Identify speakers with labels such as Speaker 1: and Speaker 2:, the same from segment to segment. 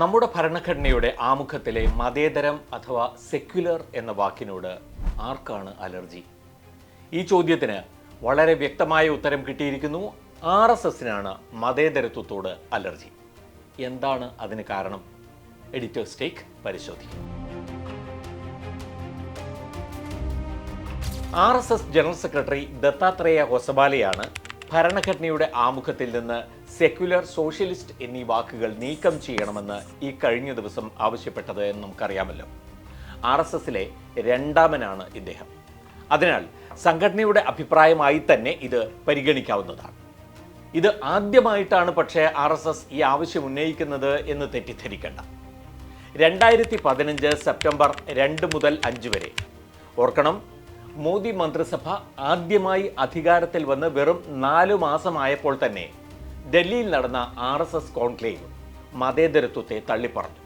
Speaker 1: നമ്മുടെ ഭരണഘടനയുടെ ആമുഖത്തിലെ മതേതരം അഥവാ സെക്യുലർ എന്ന വാക്കിനോട് ആർക്കാണ് അലർജി? ഈ ചോദ്യത്തിന് വളരെ വ്യക്തമായ ഉത്തരം കിട്ടിയിരിക്കുന്നു. RSSനാണ് മതേതരത്വത്തോട് അലർജി. എന്താണ് അതിന് കാരണം? എഡിറ്റേഴ്സ് ടേക്ക് പരിശോധിക്കും. RSS ജനറൽ സെക്രട്ടറി ദത്താത്രേയ ഹൊസബാലെയാണ് ഭരണഘടനയുടെ ആമുഖത്തിൽ നിന്ന് സെക്യുലർ, സോഷ്യലിസ്റ്റ് എന്നീ വാക്കുകൾ നീക്കം ചെയ്യണമെന്ന് ഈ കഴിഞ്ഞ ദിവസം ആവശ്യപ്പെട്ടത് എന്ന് നമുക്കറിയാമല്ലോ. RSSലെ രണ്ടാമനാണ് ഇദ്ദേഹം. അതിനാൽ സംഘടനയുടെ അഭിപ്രായമായി തന്നെ ഇത് പരിഗണിക്കാവുന്നതാണ്. ഇത് ആദ്യമായിട്ടാണ് പക്ഷേ RSS ഈ ആവശ്യം ഉന്നയിക്കുന്നത് എന്ന് തെറ്റിദ്ധരിക്കേണ്ട. 2015 സെപ്റ്റംബർ 2 മുതൽ 5 വരെ ഓർക്കണം, മോദി മന്ത്രിസഭ ആദ്യമായി അധികാരത്തിൽ വന്ന് വെറും 4 മാസമായപ്പോൾ തന്നെ ഡൽഹിയിൽ നടന്ന RSS കോൺക്ലേവ് മതേതരത്വത്തെ തള്ളിപ്പറഞ്ഞു.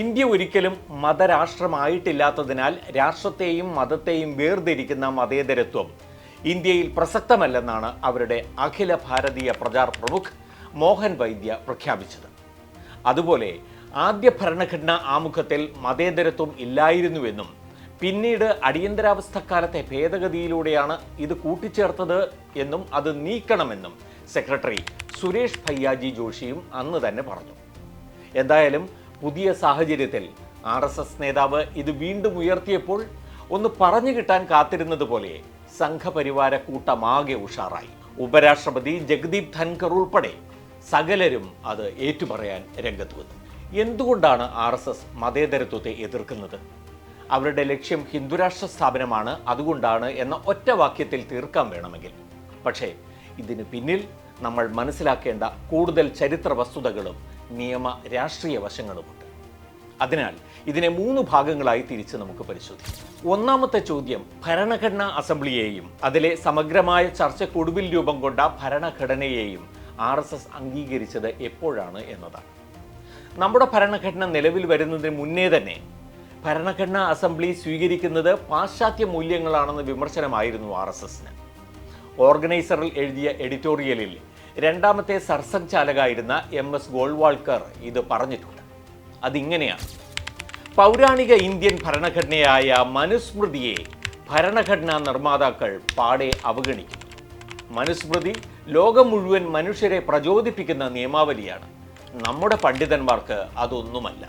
Speaker 1: ഇന്ത്യ ഒരിക്കലും മതരാഷ്ട്രമായിട്ടില്ലാത്തതിനാൽ രാഷ്ട്രത്തെയും മതത്തെയും വേർതിരിക്കുന്ന മതേതരത്വം ഇന്ത്യയിൽ പ്രസക്തമല്ലെന്നാണ് അവരുടെ അഖില ഭാരതീയ പ്രചാർ പ്രമുഖ് മോഹൻ വൈദ്യ പ്രഖ്യാപിച്ചത്. അതുപോലെ ആദ്യ ഭരണഘടനാ ആമുഖത്തിൽ മതേതരത്വം ഇല്ലായിരുന്നുവെന്നും പിന്നീട് അടിയന്തരാവസ്ഥക്കാലത്തെ ഭേദഗതിയിലൂടെയാണ് ഇത് കൂട്ടിച്ചേർത്തത് എന്നും അത് നീക്കണമെന്നും സെക്രട്ടറി സുരേഷ് ഭയ്യാജി ജോഷിയും അന്ന് തന്നെ പറഞ്ഞു. എന്തായാലും പുതിയ സാഹചര്യത്തിൽ RSS നേതാവ് ഇത് വീണ്ടും ഉയർത്തിയപ്പോൾ ഒന്ന് പറഞ്ഞു കിട്ടാൻ കാത്തിരുന്നത് പോലെ സംഘപരിവാര കൂട്ടമാകെ ഉഷാറായി. ഉപരാഷ്ട്രപതി ജഗദീപ് ധൻഖർ ഉൾപ്പെടെ സകലരും അത് ഏറ്റുപറയാൻ രംഗത്ത് വന്നു. എന്തുകൊണ്ടാണ് RSS മതേതരത്വത്തെ എതിർക്കുന്നത്? അവരുടെ ലക്ഷ്യം ഹിന്ദുരാഷ്ട്ര സ്ഥാപനമാണ്, അതുകൊണ്ടാണ് എന്ന ഒറ്റ വാക്യത്തിൽ തീർക്കാൻ വേണമെങ്കിൽ. പക്ഷേ ഇതിന് പിന്നിൽ നമ്മൾ മനസ്സിലാക്കേണ്ട കൂടുതൽ ചരിത്ര വസ്തുതകളും നിയമ രാഷ്ട്രീയ വശങ്ങളുമുണ്ട്. അതിനാൽ ഇതിനെ 3 ഭാഗങ്ങളായി തിരിച്ച് നമുക്ക് പരിശോധിക്കാം. ഒന്നാമത്തെ ചോദ്യം ഭരണഘടനാ അസംബ്ലിയെയും അതിലെ സമഗ്രമായ ചർച്ചക്കൊടുവിൽ രൂപം കൊണ്ട ഭരണഘടനയെയും RSS അംഗീകരിച്ചത് എപ്പോഴാണ് എന്നതാണ്. നമ്മുടെ ഭരണഘടന നിലവിൽ വരുന്നതിന് മുന്നേ തന്നെ ഭരണഘടനാ അസംബ്ലി സ്വീകരിക്കുന്നത് പാശ്ചാത്യ മൂല്യങ്ങളാണെന്ന വിമർശനമായിരുന്നു RSSന്. ഓർഗനൈസറിൽ എഴുതിയ എഡിറ്റോറിയലിൽ രണ്ടാമത്തെ സർസംഘചാലകായിരുന്ന MS ഗോൾവാൾക്കർ ഇത് പറഞ്ഞിട്ടുണ്ട്. അതിങ്ങനെയാണ്: പൗരാണിക ഇന്ത്യൻ ഭരണഘടനയായ മനുസ്മൃതിയെ ഭരണഘടനാ നിർമ്മാതാക്കൾ പാടെ അവഗണിക്കുന്നു. മനുസ്മൃതി ലോകം മുഴുവൻ മനുഷ്യരെ പ്രചോദിപ്പിക്കുന്ന നിയമാവലിയാണ്. നമ്മുടെ പണ്ഡിതന്മാർക്ക് അതൊന്നുമല്ല.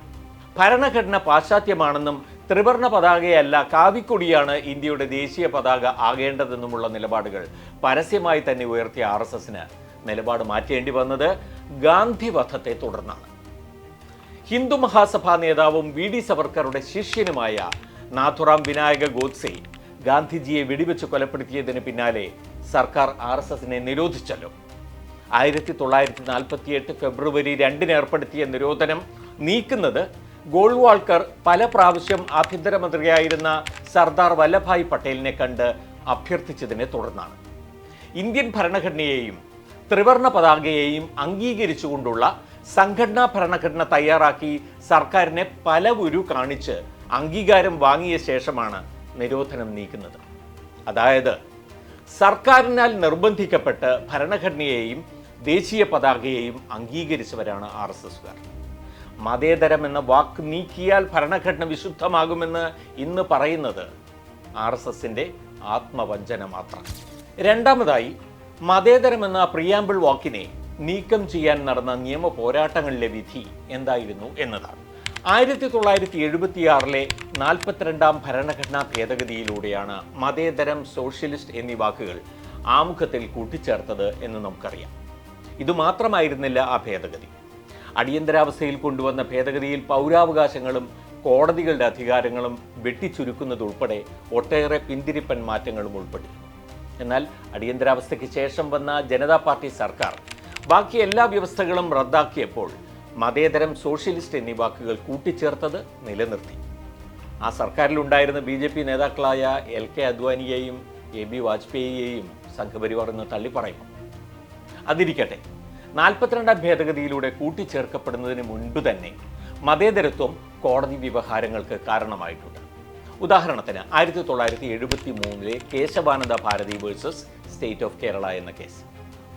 Speaker 1: ഭരണഘടന പാശ്ചാത്യമാണെന്നും ത്രിവർണ പതാകയല്ല കാവിക്കൊടിയാണ് ഇന്ത്യയുടെ ദേശീയ പതാക ആകേണ്ടതെന്നുമുള്ള നിലപാടുകൾ പരസ്യമായി തന്നെ ഉയർത്തിയ RSSന് നിലപാട് മാറ്റേണ്ടി വന്നത് ഗാന്ധിവധത്തെ തുടർന്നാണ്. ഹിന്ദു മഹാസഭാ നേതാവും VD സവർക്കറുടെ ശിഷ്യനുമായ നാഥുറാം വിനായക ഗോഡ്സെ ഗാന്ധിജിയെ വെടിവെച്ച് കൊലപ്പെടുത്തിയതിന് പിന്നാലെ സർക്കാർ RSSനെ നിരോധിച്ചല്ലോ. 1948 ഫെബ്രുവരി 2 ഏർപ്പെടുത്തിയ നിരോധനം നീക്കുന്നത് ഗോൾവാൾക്കർ പല പ്രാവശ്യം ആഭ്യന്തരമന്ത്രിയായിരുന്ന സർദാർ വല്ലഭായ് പട്ടേലിനെ കണ്ട് അഭ്യർത്ഥിച്ചതിനെ തുടർന്നാണ്. ഇന്ത്യൻ ഭരണഘടനയെയും ത്രിവർണ പതാകയെയും അംഗീകരിച്ചുകൊണ്ടുള്ള സംഘടനാ ഭരണഘടന തയ്യാറാക്കി സർക്കാരിനെ പലവുരു കാണിച്ച് അംഗീകാരം വാങ്ങിയ ശേഷമാണ് നിരോധനം നീക്കുന്നത്. അതായത് സർക്കാരിനാൽ നിർബന്ധിക്കപ്പെട്ട് ഭരണഘടനയെയും ദേശീയ പതാകയെയും അംഗീകരിച്ചവരാണ് RSSകാർ. മതേതരം എന്ന വാക്ക് നീക്കിയാൽ ഭരണഘടന വിശുദ്ധമാകുമെന്ന് ഇന്ന് പറയുന്നത് RSSന്റെ ആത്മവഞ്ചന മാത്രം. രണ്ടാമതായി, മതേതരം എന്ന പ്രിയാമ്പിൾ വാക്കിനെ നീക്കം ചെയ്യാൻ നടന്ന നിയമ പോരാട്ടങ്ങളിലെ വിധി എന്തായിരുന്നു എന്നതാണ്. 1976 42ാം ഭരണഘടനാ ഭേദഗതിയിലൂടെയാണ് മതേതരം, സോഷ്യലിസ്റ്റ് എന്നീ വാക്കുകൾ ആമുഖത്തിൽ കൂട്ടിച്ചേർത്തത് എന്ന് നമുക്കറിയാം. ഇതുമാത്രമായിരുന്നില്ല ആ ഭേദഗതി. അടിയന്തരാവസ്ഥയിൽ കൊണ്ടുവന്ന ഭേദഗതിയിൽ പൗരാവകാശങ്ങളും കോടതികളുടെ അധികാരങ്ങളും വെട്ടിച്ചുരുക്കുന്നതുൾപ്പെടെ ഒട്ടേറെ പിന്തിരിപ്പൻ മാറ്റങ്ങളും ഉൾപ്പെട്ടിരുന്നു. എന്നാൽ അടിയന്തരാവസ്ഥയ്ക്ക് ശേഷം വന്ന ജനതാ പാർട്ടി സർക്കാർ ബാക്കി എല്ലാ വ്യവസ്ഥകളും റദ്ദാക്കിയപ്പോൾ മതേതരം, സോഷ്യലിസ്റ്റ് എന്നീ വാക്കുകൾ കൂട്ടിച്ചേർത്തത് നിലനിർത്തി. ആ സർക്കാരിലുണ്ടായിരുന്ന BJP നേതാക്കളായ LK അദ്വാനിയെയും AB വാജ്പേയിയെയും സംഘപരിവാർ എന്ന് തള്ളിപ്പറയുന്നു. അതിരിക്കട്ടെ, 42ാം ഭേദഗതിയിലൂടെ കൂട്ടിച്ചേർക്കപ്പെടുന്നതിന് മുൻപ് തന്നെ മതേതരത്വം കോടതി വ്യവഹാരങ്ങൾക്ക് കാരണമായിട്ടുണ്ട്. ഉദാഹരണത്തിന് 1973 Kesavananda Bharati versus state of Kerala എന്ന കേസ്.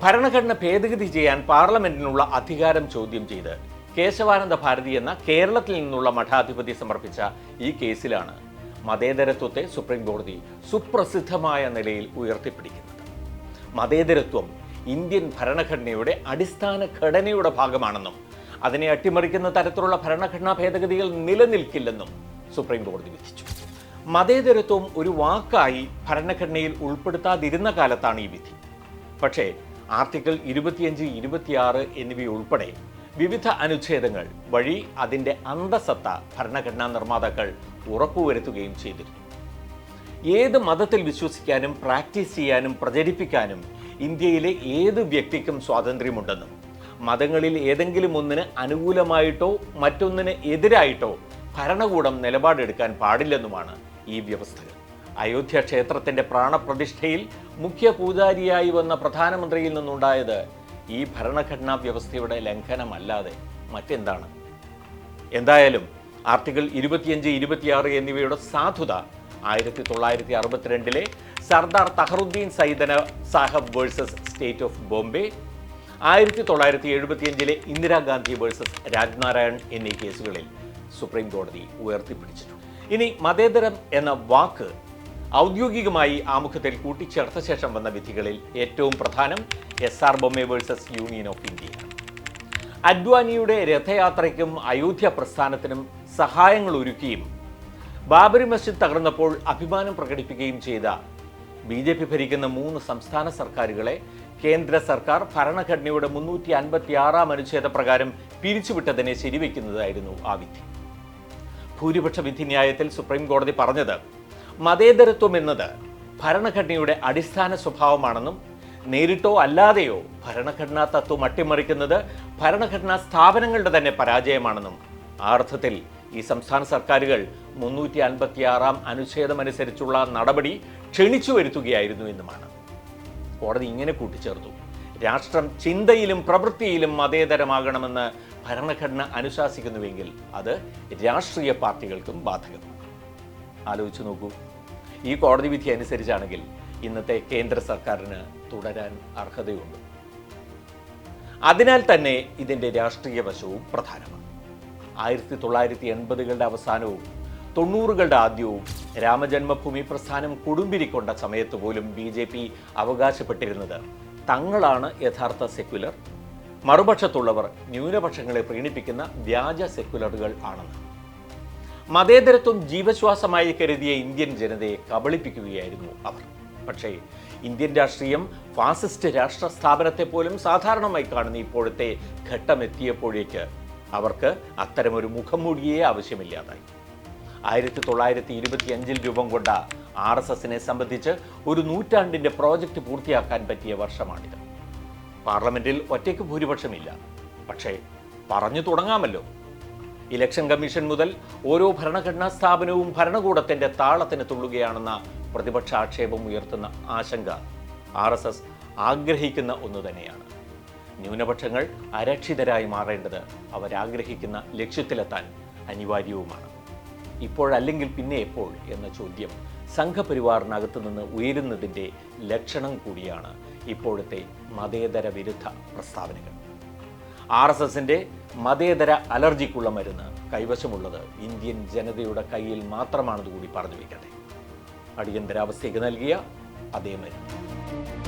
Speaker 1: ഭരണഘടന ഭേദഗതി ചെയ്യാൻ പാർലമെന്റിനുള്ള അധികാരം ചോദ്യം ചെയ്ത് കേശവാനന്ദ ഭാരതി എന്ന കേരളത്തിൽ നിന്നുള്ള മഠാധിപതി സമർപ്പിച്ച ഈ കേസിലാണ് മതേതരത്വത്തെ സുപ്രീം കോടതി സുപ്രസിദ്ധമായ നിലയിൽ ഉയർത്തിപ്പിടിക്കുന്നത്. മതേതരത്വം ഇന്ത്യൻ ഭരണഘടനയുടെ അടിസ്ഥാന ഘടനയുടെ ഭാഗമാണെന്നും അതിനെ അട്ടിമറിക്കുന്ന തരത്തിലുള്ള ഭരണഘടനാ ഭേദഗതികൾ നിലനിൽക്കില്ലെന്നും സുപ്രീം കോടതി വിധിച്ചു. മതേതരത്വം ഒരു വാക്കായി ഭരണഘടനയിൽ ഉൾപ്പെടുത്താതിരുന്ന കാലത്താണ് ഈ വിധി. പക്ഷേ ആർട്ടിക്കിൾ 25, 26 എന്നിവയുൾപ്പെടെ വിവിധ അനുച്ഛേദങ്ങൾ വഴി അതിൻ്റെ അന്തസത്ത ഭരണഘടനാ നിർമ്മാതാക്കൾ ഉറപ്പുവരുത്തുകയും ചെയ്തിരുന്നു. ഏത് മതത്തിൽ വിശ്വസിക്കാനും പ്രാക്ടീസ് ചെയ്യാനും പ്രചരിപ്പിക്കാനും ഇന്ത്യയിലെ ഏത് വ്യക്തിക്കും സ്വാതന്ത്ര്യമുണ്ടെന്നും മതങ്ങളിൽ ഏതെങ്കിലും ഒന്നിന് അനുകൂലമായിട്ടോ മറ്റൊന്നിന് എതിരായിട്ടോ ഭരണകൂടം നിലപാടെടുക്കാൻ പാടില്ലെന്നുമാണ് ഈ വ്യവസ്ഥകൾ. അയോധ്യ ക്ഷേത്രത്തിന്റെ പ്രാണപ്രതിഷ്ഠയിൽ മുഖ്യ പൂജാരിയായി വന്ന പ്രധാനമന്ത്രിയിൽ നിന്നുണ്ടായത് ഈ ഭരണഘടനാ വ്യവസ്ഥയുടെ ലംഘനമല്ലാതെ മറ്റെന്താണ്? എന്തായാലും ആർട്ടിക്കിൾ 25, 26 എന്നിവയുടെ സാധുത 1962 Sardar Taheruddin Syedna Saheb versus state of Bombay, 1975 Indira Gandhi versus Raj Narain എന്നീ കേസുകളിൽ സുപ്രീം കോടതി ഉയർത്തിപ്പിടിച്ചിട്ടുണ്ട്. ഇനി മതേതരം എന്ന വാക്ക് ഔദ്യോഗികമായി ആമുഖത്തിൽ കൂട്ടിച്ചേർത്ത ശേഷം വന്ന വിധികളിൽ ഏറ്റവും പ്രധാനം SR Bommai versus union of ഇന്ത്യയാണ്. അദ്വാനിയുടെ രഥയാത്രയ്ക്കും അയോധ്യ പ്രസ്ഥാനത്തിനും സഹായങ്ങൾ ഒരുക്കിയും ബാബരി മസ്ജിദ് തകർന്നപ്പോൾ അഭിമാനം പ്രകടിപ്പിക്കുകയും ചെയ്ത BJP ഭരിക്കുന്ന 3 സംസ്ഥാന സർക്കാരുകളെ കേന്ദ്ര സർക്കാർ ഭരണഘടനയുടെ 356 അനുച്ഛേദ പ്രകാരം പിരിച്ചുവിട്ടതിനെ ശരിവെക്കുന്നതായിരുന്നു ആ വിധി. ഭൂരിപക്ഷ വിധി ന്യായത്തിൽ സുപ്രീം കോടതി പറഞ്ഞത് മതേതരത്വം എന്നത് ഭരണഘടനയുടെ അടിസ്ഥാന സ്വഭാവമാണെന്നും നേരിട്ടോ അല്ലാതെയോ ഭരണഘടനാ തത്വം അട്ടിമറിക്കുന്നത് ഭരണഘടനാ സ്ഥാപനങ്ങളുടെ തന്നെ പരാജയമാണെന്നും ആ അർത്ഥത്തിൽ ഈ സംസ്ഥാന സർക്കാരുകൾ 356 അനുച്ഛേദമനുസരിച്ചുള്ള നടപടി ക്ഷണിച്ചു വരുത്തുകയായിരുന്നു എന്നുമാണ്. കോടതി ഇങ്ങനെ കൂട്ടിച്ചേർത്തു: രാഷ്ട്രം ചിന്തയിലും പ്രവൃത്തിയിലും മതേതരമാകണമെന്ന് ഭരണഘടന അനുശാസിക്കുന്നുവെങ്കിൽ അത് രാഷ്ട്രീയ പാർട്ടികൾക്കും ബാധകമാണ്. ആലോചിച്ചു നോക്കൂ, ഈ കോടതി വിധി അനുസരിച്ചാണെങ്കിൽ ഇന്നത്തെ കേന്ദ്ര സർക്കാരിന് തുടരാൻ അർഹതയുണ്ട്. അതിനാൽ തന്നെ ഇതിൻ്റെ രാഷ്ട്രീയ വശവും പ്രധാനമാണ്. 1980കളുടെ അവസാനവും 90കളുടെ ആദ്യവും രാമജന്മഭൂമി പ്രസ്ഥാനം കൊടുമ്പിരിക്കൊണ്ട സമയത്ത് പോലും BJP അവകാശപ്പെട്ടിരുന്നത് തങ്ങളാണ് യഥാർത്ഥ സെക്യുലർ, മറുപക്ഷത്തുള്ളവർ ന്യൂനപക്ഷങ്ങളെ പ്രീണിപ്പിക്കുന്ന വ്യാജ സെക്യുലറുകൾ ആണെന്ന്. മതേതരത്വം ജീവശ്വാസമായി കരുതിയ ഇന്ത്യൻ ജനതയെ കബളിപ്പിക്കുകയായിരുന്നു അവർ. പക്ഷേ ഇന്ത്യൻ രാഷ്ട്രീയം ഫാസിസ്റ്റ് രാഷ്ട്ര സ്ഥാപനത്തെ പോലും സാധാരണമായി കാണുന്ന ഇപ്പോഴത്തെ ഘട്ടമെത്തിയപ്പോഴേക്ക് അവർക്ക് അത്തരമൊരു മുഖംമൂടിയേ ആവശ്യമില്ലാതായി. 1925 രൂപം കൊണ്ട RSSനെ സംബന്ധിച്ച് ഒരു നൂറ്റാണ്ടിൻ്റെ പ്രോജക്റ്റ് പൂർത്തിയാക്കാൻ പറ്റിയ വർഷമാണിത്. പാർലമെന്റിൽ ഒറ്റയ്ക്ക് ഭൂരിപക്ഷമില്ല, പക്ഷേ പറഞ്ഞു തുടങ്ങാമല്ലോ. ഇലക്ഷൻ കമ്മീഷൻ മുതൽ ഓരോ ഭരണഘടനാ സ്ഥാപനവും ഭരണകൂടത്തിൻ്റെ താളത്തിന് തുള്ളുകയാണെന്ന പ്രതിപക്ഷ ആക്ഷേപം ഉയർത്തുന്ന ആശങ്ക RSS ആഗ്രഹിക്കുന്ന ഒന്നു തന്നെയാണ്. ന്യൂനപക്ഷങ്ങൾ അരക്ഷിതരായി മാറേണ്ടത് അവരാഗ്രഹിക്കുന്ന ലക്ഷ്യത്തിലെത്താൻ അനിവാര്യവുമാണ്. ഇപ്പോഴല്ലെങ്കിൽ പിന്നെ എപ്പോൾ എന്ന ചോദ്യം സംഘപരിവാറിനകത്തു നിന്ന് ഉയരുന്നതിൻ്റെ ലക്ഷണം കൂടിയാണ് ഇപ്പോഴത്തെ മതേതര വിരുദ്ധ പ്രസ്താവനകൾ. RSSന്റെ മതേതര അലർജിക്കുള്ള മരുന്ന് കൈവശമുള്ളത് ഇന്ത്യൻ ജനതയുടെ കയ്യിൽ മാത്രമാണെന്ന് കൂടി പറഞ്ഞു വയ്ക്കട്ടെ. അടിയന്തരാവസ്ഥയ്ക്ക് നൽകിയ അതേ മരുന്ന്.